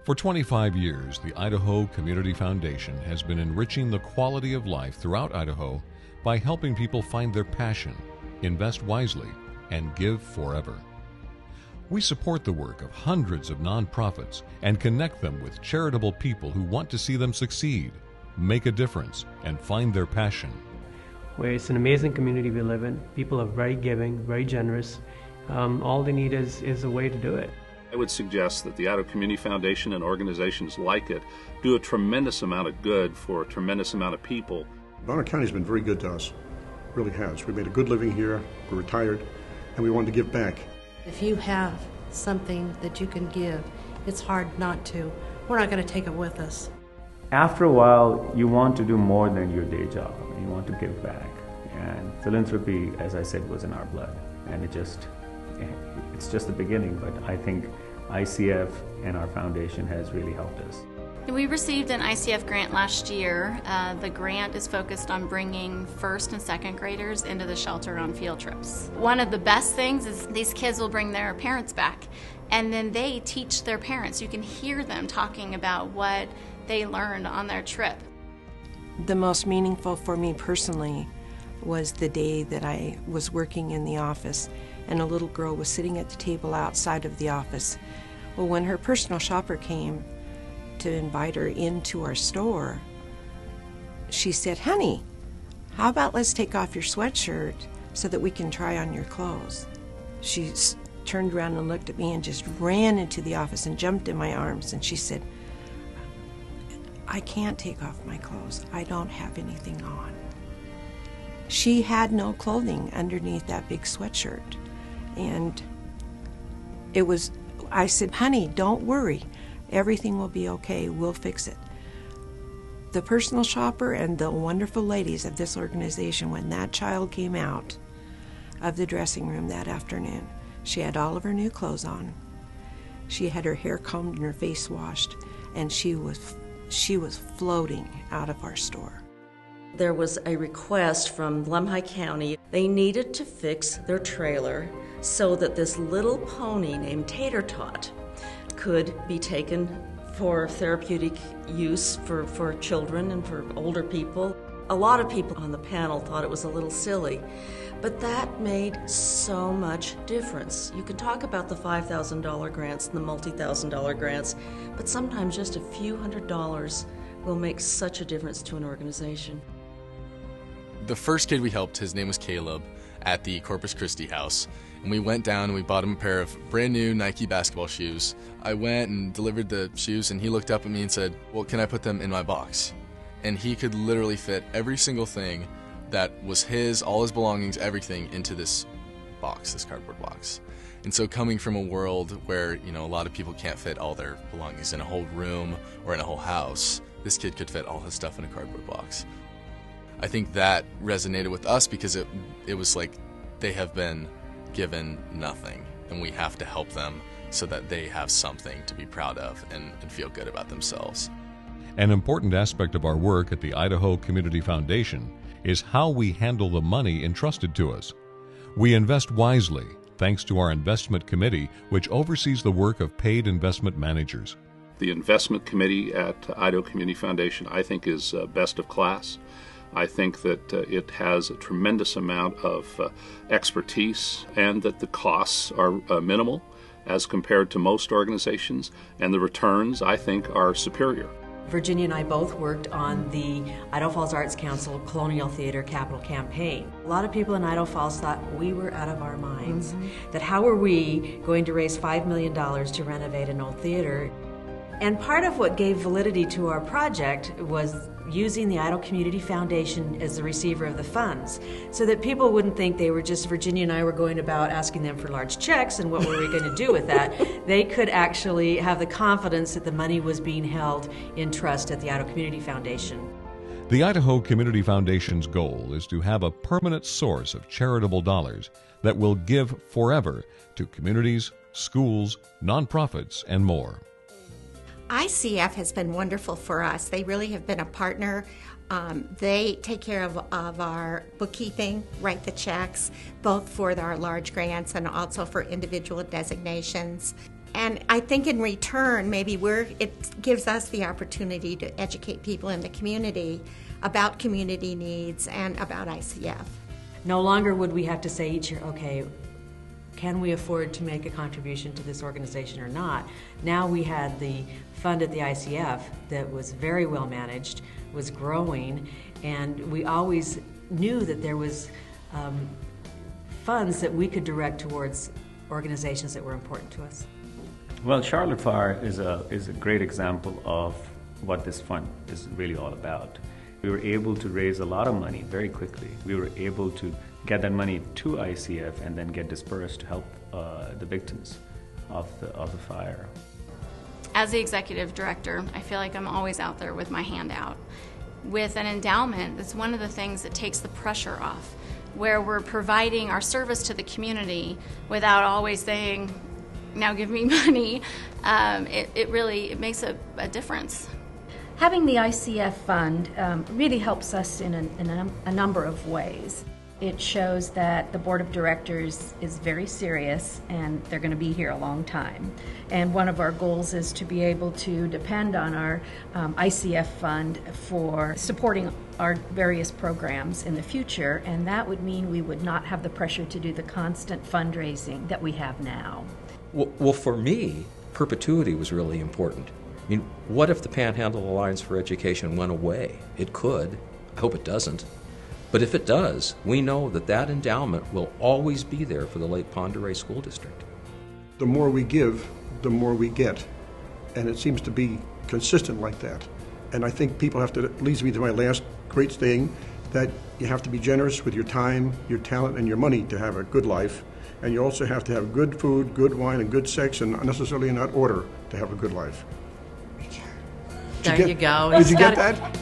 For 25 years, the Idaho Community Foundation has been enriching the quality of life throughout Idaho by helping people find their passion, invest wisely, and give forever. We support the work of hundreds of nonprofits and connect them with charitable people who want to see them succeed, make a difference, and find their passion. Where it's an amazing community we live in. People are very giving, very generous. All they need is a way to do it. I would suggest that the Idaho Community Foundation and organizations like it do a tremendous amount of good for a tremendous amount of people. Bonner County has been very good to us, really has. We made a good living here, we're retired, and we wanted to give back. If you have something that you can give, it's hard not to. We're not going to take it with us. After a while, you want to do more than your day job. You want to give back. And philanthropy, as I said, was in our blood. And it's just the beginning, but I think ICF and our foundation has really helped us. We received an ICF grant last year. The grant is focused on bringing first and second graders into the shelter on field trips. One of the best things is these kids will bring their parents back, and then they teach their parents. You can hear them talking about what they learned on their trip. The most meaningful for me personally was the day that I was working in the office and a little girl was sitting at the table outside of the office. Well, when her personal shopper came to invite her into our store, she said, "Honey, how about let's take off your sweatshirt so that we can try on your clothes?" She turned around and looked at me and just ran into the office and jumped in my arms, and she said, "I can't take off my clothes. I don't have anything on." She had no clothing underneath that big sweatshirt. And I said, "Honey, don't worry. Everything will be okay. We'll fix it." The personal shopper and the wonderful ladies of this organization, when that child came out of the dressing room that afternoon, she had all of her new clothes on. She had her hair combed and her face washed, and she was floating out of our store. There was a request from Lemhi County. They needed to fix their trailer so that this little pony named Tater Tot could be taken for therapeutic use for children and for older people. A lot of people on the panel thought it was a little silly, but that made so much difference. You can talk about the $5,000 grants and the multi-$1,000 grants, but sometimes just a few $100s will make such a difference to an organization. The first kid we helped, his name was Caleb, at the Corpus Christi house. And we went down and we bought him a pair of brand new Nike basketball shoes. I went and delivered the shoes and he looked up at me and said, "Well, can I put them in my box?" And he could literally fit every single thing that was his, all his belongings, everything into this box, this cardboard box. And so coming from a world where, a lot of people can't fit all their belongings in a whole room or in a whole house, this kid could fit all his stuff in a cardboard box. I think that resonated with us because it was like they have been given nothing, and we have to help them so that they have something to be proud of and feel good about themselves. An important aspect of our work at the Idaho Community Foundation is how we handle the money entrusted to us. We invest wisely, thanks to our investment committee, which oversees the work of paid investment managers. The investment committee at Idaho Community Foundation, I think, is best of class. I think that it has a tremendous amount of expertise and that the costs are minimal as compared to most organizations, and the returns, I think, are superior. Virginia and I both worked on the Idaho Falls Arts Council Colonial Theater Capital Campaign. A lot of people in Idaho Falls thought we were out of our minds, that how were we going to raise $5 million to renovate an old theater? And part of what gave validity to our project was using the Idaho Community Foundation as the receiver of the funds, so that people wouldn't think they were just, Virginia and I were going about asking them for large checks and what were we going to do with that. They could actually have the confidence that the money was being held in trust at the Idaho Community Foundation. The Idaho Community Foundation's goal is to have a permanent source of charitable dollars that will give forever to communities, schools, nonprofits, and more. ICF has been wonderful for us. They really have been a partner. They take care of our bookkeeping, write the checks, both for our large grants and also for individual designations. And I think in return, maybe it gives us the opportunity to educate people in the community about community needs and about ICF. No longer would we have to say each year, okay, can we afford to make a contribution to this organization or not? Now we had the fund at the ICF that was very well managed, was growing, and we always knew that there was funds that we could direct towards organizations that were important to us. Well, Charlotte Fire is a great example of what this fund is really all about. We were able to raise a lot of money very quickly. We were able to get that money to ICF and then get dispersed to help the victims of the fire. As the executive director, I feel like I'm always out there with my hand out. With an endowment, it's one of the things that takes the pressure off, where we're providing our service to the community without always saying, now give me money. It really makes a difference. Having the ICF fund really helps us in a number of ways. It shows that the board of directors is very serious and they're going to be here a long time. And one of our goals is to be able to depend on our ICF fund for supporting our various programs in the future, and that would mean we would not have the pressure to do the constant fundraising that we have now. Well, for me, perpetuity was really important. I mean, what if the Panhandle Alliance for Education went away? It could. I hope it doesn't. But if it does, we know that that endowment will always be there for the Lake Pend Oreille School District. The more we give, the more we get. And it seems to be consistent like that. And I think people have to, it leads me to my last great thing, that you have to be generous with your time, your talent, and your money to have a good life. And you also have to have good food, good wine, and good sex, and not necessarily in that order to have a good life. There you go. Did you get that?